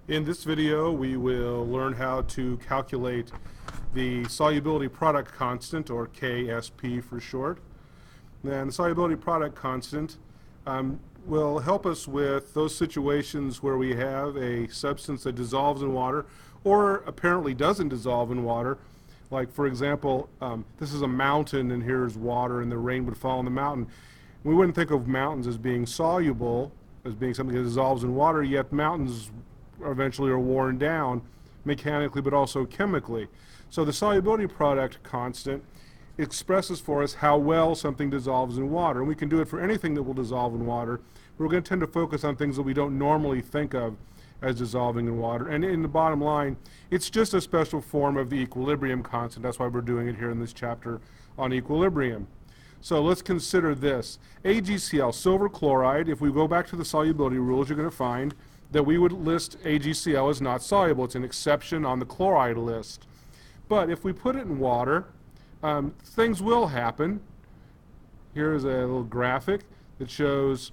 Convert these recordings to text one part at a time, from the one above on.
In this video, we will learn how to calculate the solubility product constant, or KSP for short. And the solubility product constant will help us with those situations where we have a substance that dissolves in water or apparently doesn't dissolve in water. Like, for example, this is a mountain and here's water and the rain would fall on the mountain. We wouldn't think of mountains as being soluble, as being something that dissolves in water, yet mountains eventually are worn down mechanically but also chemically. So the solubility product constant expresses for us how well something dissolves in water. And we can do it for anything that will dissolve in water. We're going to tend to focus on things that we don't normally think of as dissolving in water. And in the bottom line, it's just a special form of the equilibrium constant. That's why we're doing it here in this chapter on equilibrium. So let's consider this. AgCl, silver chloride, if we go back to the solubility rules, you're going to find that we would list AgCl as not soluble. It's an exception on the chloride list. But if we put it in water, things will happen. Here's a little graphic that shows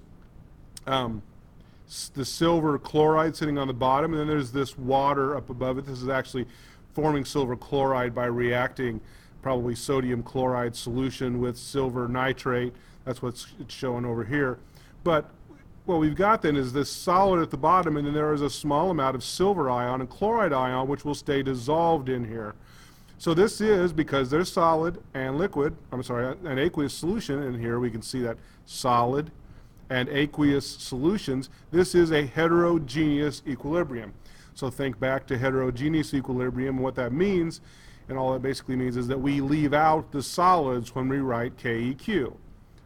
the silver chloride sitting on the bottom, and then there's this water up above it. This is actually forming silver chloride by reacting probably sodium chloride solution with silver nitrate. That's what it's showing over here. But what we've got then is this solid at the bottom, and then there is a small amount of silver ion and chloride ion which will stay dissolved in here. So this is, because there's solid and liquid, an aqueous solution, and here we can see that solid and aqueous solutions, this is a heterogeneous equilibrium. So think back to heterogeneous equilibrium. What that means, and all that basically means, is that we leave out the solids when we write KEQ.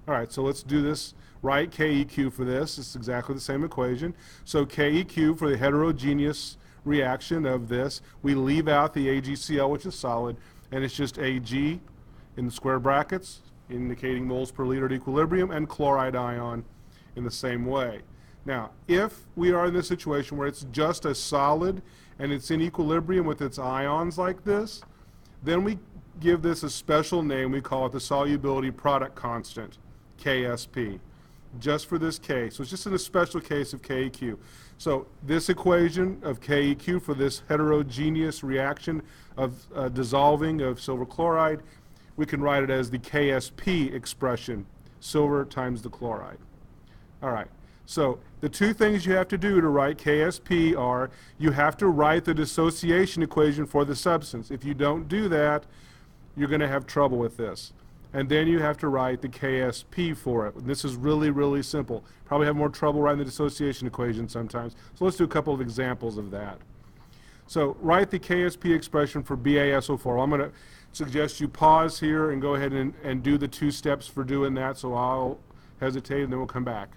All right, so let's do this. Write KEQ for this. It's exactly the same equation. So KEQ for the heterogeneous reaction of this, we leave out the AgCl, which is solid, and it's just Ag in the square brackets, indicating moles per liter at equilibrium, and chloride ion in the same way. Now, if we are in this situation where it's just a solid and it's in equilibrium with its ions like this, then we give this a special name. We call it the solubility product constant, KSP, just for this case. So it's just in a special case of KEQ. So this equation of KEQ for this heterogeneous reaction of dissolving of silver chloride, we can write it as the KSP expression, silver times the chloride. All right, so the two things you have to do to write KSP are you have to write the dissociation equation for the substance. If you don't do that, you're going to have trouble with this. And then you have to write the KSP for it. And this is really, really simple. Probably have more trouble writing the dissociation equation sometimes. So let's do a couple of examples of that. So write the KSP expression for BaSO4. I'm going to suggest you pause here and go ahead and do the two steps for doing that. So I'll hesitate and then we'll come back.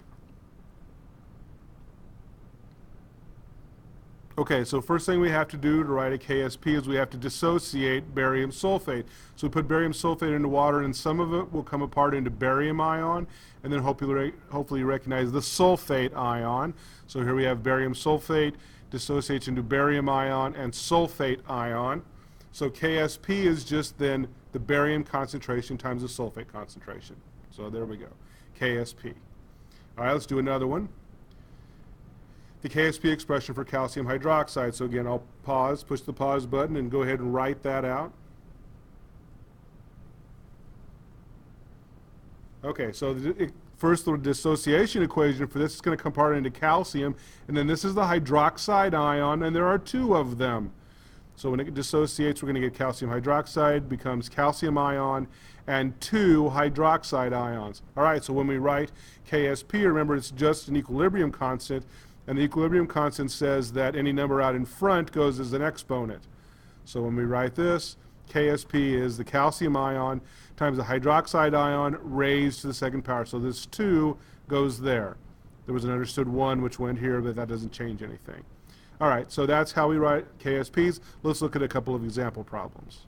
Okay, so first thing we have to do to write a KSP is we have to dissociate barium sulfate. So we put barium sulfate into water, and some of it will come apart into barium ion, and then hopefully you recognize the sulfate ion. So here we have barium sulfate dissociates into barium ion and sulfate ion. So KSP is just then the barium concentration times the sulfate concentration. So there we go, KSP. All right, let's do another one. The KSP expression for calcium hydroxide. So again, I'll pause, push the pause button, and go ahead and write that out. Okay, so first the dissociation equation for this is going to come apart into calcium, and then this is the hydroxide ion, and there are two of them. So when it dissociates, we're going to get calcium hydroxide, becomes calcium ion, and two hydroxide ions. All right, so when we write KSP, remember it's just an equilibrium constant, and the equilibrium constant says that any number out in front goes as an exponent. So when we write this, KSP is the calcium ion times the hydroxide ion raised to the second power. So this 2 goes there. There was an understood 1 which went here, but that doesn't change anything. All right, so that's how we write KSPs. Let's look at a couple of example problems.